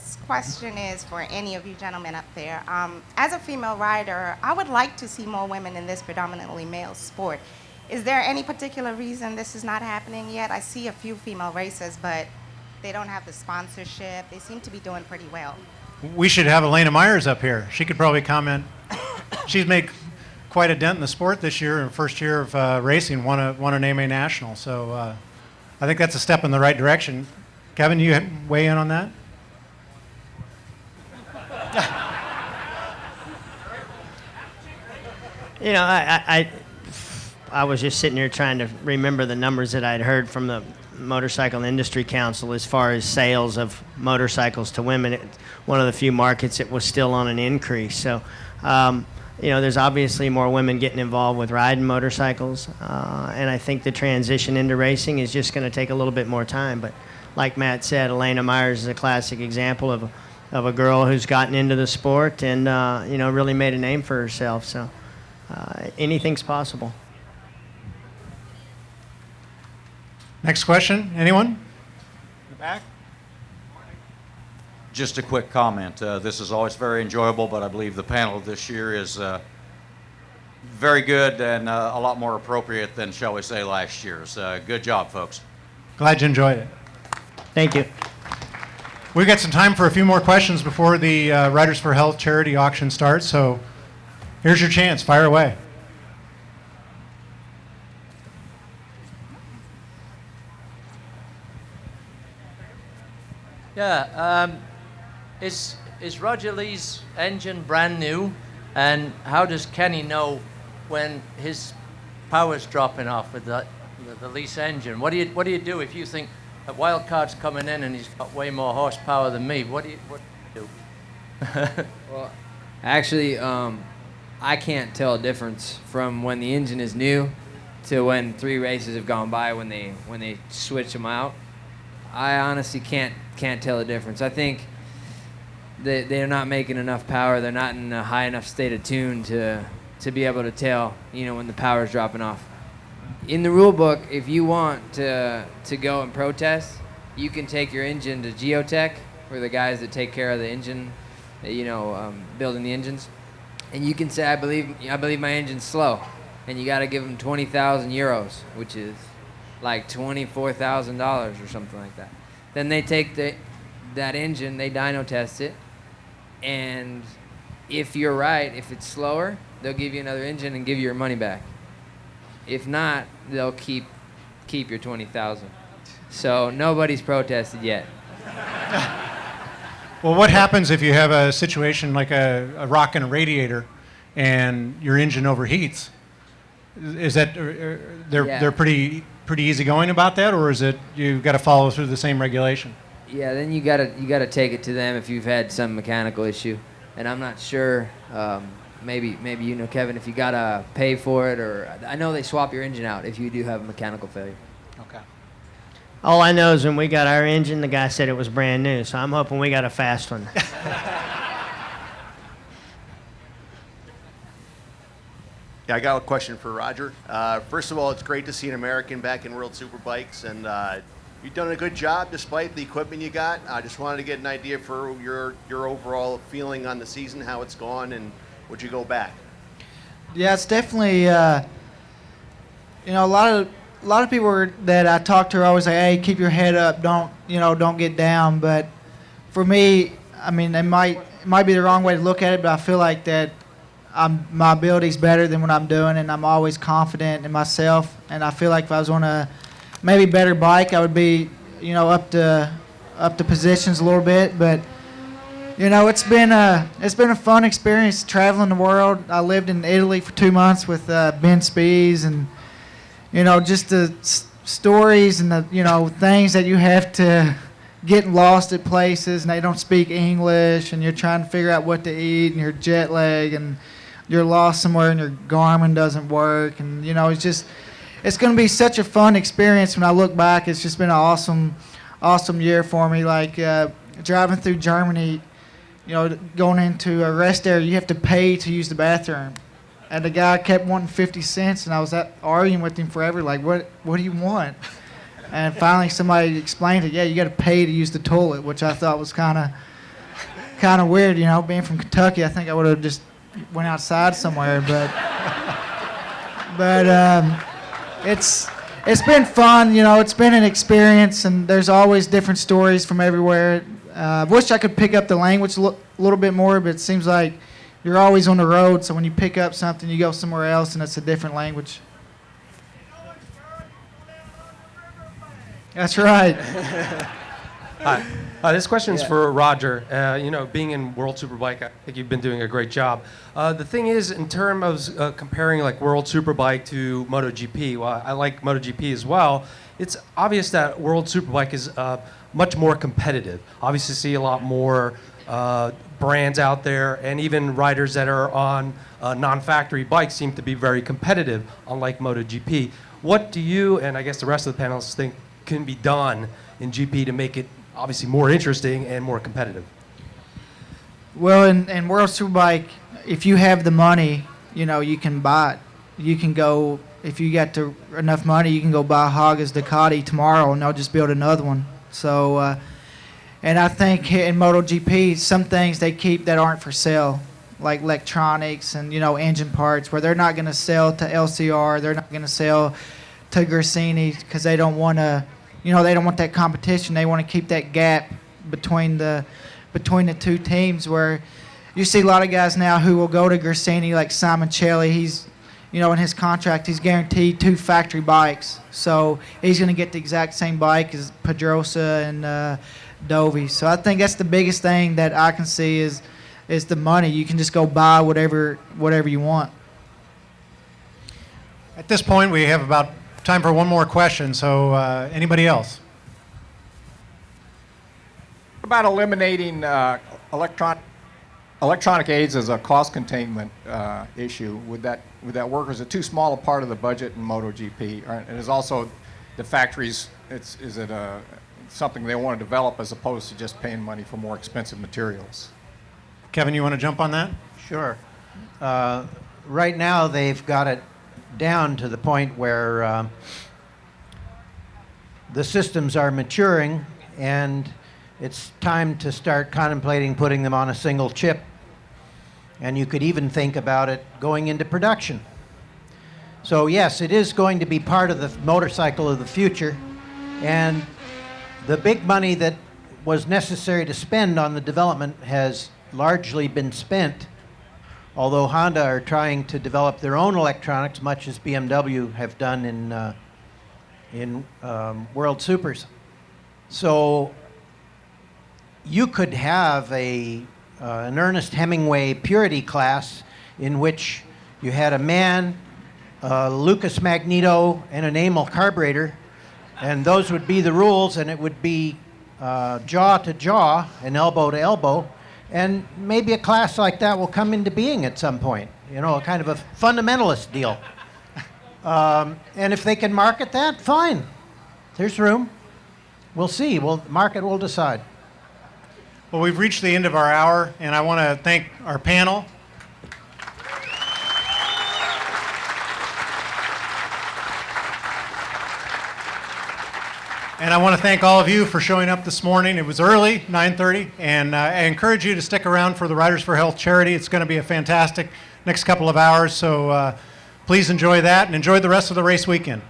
next question is for any of you gentlemen up there. As a female rider, I would like to see more women in this predominantly male sport. Is there any particular reason this is not happening yet? I see a few female racers, but they don't have the sponsorship. They seem to be doing pretty well. We should have Elena Myers up here. She could probably comment. She's made quite a dent in the sport this year. In her first year of racing, won an AMA National. So I think that's a step in the right direction. Kevin, you weigh in on that? You know, I was just sitting here trying to remember the numbers that I'd heard from the Motorcycle Industry Council as far as sales of motorcycles to women. It's one of the few markets that was still on an increase. So, you know, there's obviously more women getting involved with riding motorcycles, and I think the transition into racing is just going to take a little bit more time. But like Matt said, Elena Myers is a classic example of a girl who's gotten into the sport and, you know, really made a name for herself. So anything's possible. Next question, anyone? In the back? Just a quick comment. This is always very enjoyable, but I believe the panel this year is very good and a lot more appropriate than, shall we say, last year's. Good job, folks. Glad you enjoyed it. Thank you. We've got some time for a few more questions before the Riders for Health charity auction starts, so here's your chance. Fire away. Yeah, is Roger Lee's engine brand new? And how does Kenny know when his power's dropping off with the lease engine? What do you do if you think a wild card's coming in and he's got way more horsepower than me? What do you do? Well, actually, I can't tell a difference from when the engine is new to when 3 races have gone by when they switch them out. I honestly can't tell the difference. I think they're not making enough power. They're not in a high enough state of tune to be able to tell, you know, when the power is dropping off. In the rule book, if you want to go and protest, you can take your engine to Geotech, or the guys that take care of the engine, you know, building the engines, and you can say, I believe my engine's slow, and you got to give them 20,000 euros, which is like $24,000 or something like that. Then they take that engine, they dyno test it, and if you're right, if it's slower, they'll give you another engine and give you your money back. If not, they'll keep your 20,000. So nobody's protested yet. Well, what happens if you have a situation like a rock in a radiator and your engine overheats? Is that they're pretty easygoing about that, or is it you've got to follow through the same regulation? Yeah, then you gotta take it to them if you've had some mechanical issue, and I'm not sure. Maybe you know, Kevin, if you gotta pay for it, or I know they swap your engine out if you do have a mechanical failure. Okay. All I know is when we got our engine, the guy said it was brand new, so I'm hoping we got a fast one. Yeah, I got a question for Roger. First of all, it's great to see an American back in World Superbikes, and you've done a good job despite the equipment you got. I just wanted to get an idea for your overall feeling on the season, how it's gone, and would you go back? Yeah, it's definitely, you know, a lot of people that I talk to are always like, hey, keep your head up, don't get down. But for me, I mean, it might be the wrong way to look at it, but I feel like that my ability's better than what I'm doing, and I'm always confident in myself. And I feel like if I was on a maybe better bike, I would be, you know, up to positions a little bit. But you know, it's been a fun experience traveling the world. I lived in Italy for 2 months with Ben Spies, and you know, just the stories and the, you know, things that you have to getting lost at places and they don't speak English and you're trying to figure out what to eat and you're jet lag and you're lost somewhere and your Garmin doesn't work, and you know, it's going to be such a fun experience. When I look back, it's just been an awesome year for me. Like driving through Germany, you know, going into a rest area, you have to pay to use the bathroom. And the guy kept wanting 50 cents, and I was arguing with him forever, like, what do you want? And finally somebody explained it, yeah, you got to pay to use the toilet, which I thought was kind kind of weird, being from Kentucky. I think I would have just went outside somewhere, but it's been fun. It's been an experience, and there's always different stories from everywhere. I wish I could pick up the language a little bit more, but it seems like you're always on the road, so when you pick up something, you go somewhere else, and it's a different language. That's right. Hi. This question is for Roger. Being in World Superbike, I think you've been doing a great job. The thing is, in terms of comparing like World Superbike to MotoGP, well, I like MotoGP as well. It's obvious that World Superbike is much more competitive. Obviously, see a lot more brands out there, and even riders that are on non-factory bikes seem to be very competitive, unlike MotoGP. What do you, and I guess the rest of the panelists, think can be done in GP to make it obviously more interesting and more competitive? Well, in World Superbike, if you have the money, you can buy it. You can go, if you got enough money, you can go buy Haga's Ducati tomorrow, and they'll just build another one. So, and I think in MotoGP, some things they keep that aren't for sale, like electronics and, engine parts, where they're not going to sell to LCR, they're not going to sell to Gresini, because they don't want to, they don't want that competition. They want to keep that gap between the two teams, where you see a lot of guys now who will go to Gresini, like Simon Chelli. He's, in his contract, he's guaranteed 2 factory bikes. So he's going to get the exact same bike as Pedrosa and Dovi. So I think that's the biggest thing that I can see is the money. You can just go buy whatever you want. At this point, we have about time for one more question. So anybody else? About eliminating electronic aids as a cost containment issue. Would that work? Or is it too small a part of the budget in MotoGP? And is also the factories, is it something they want to develop as opposed to just paying money for more expensive materials? Kevin, you want to jump on that? Sure. Right now, they've got it down to the point where the systems are maturing, and it's time to start contemplating putting them on a single chip. And you could even think about it going into production. So yes, it is going to be part of the motorcycle of the future. And the big money that was necessary to spend on the development has largely been spent, although Honda are trying to develop their own electronics, much as BMW have done in World Supers. So you could have an Ernest Hemingway purity class in which you had a man, Lucas Magneto, and an Amel carburetor, and those would be the rules, and it would be jaw to jaw and elbow to elbow. And maybe a class like that will come into being at some point, a kind of a fundamentalist deal. And if they can market that, fine. There's room. We'll see. The market will decide. Well, we've reached the end of our hour, and I want to thank our panel. And I want to thank all of you for showing up this morning. It was early, 9:30, and I encourage you to stick around for the Riders for Health charity. It's going to be a fantastic next couple of hours, so please enjoy that and enjoy the rest of the race weekend.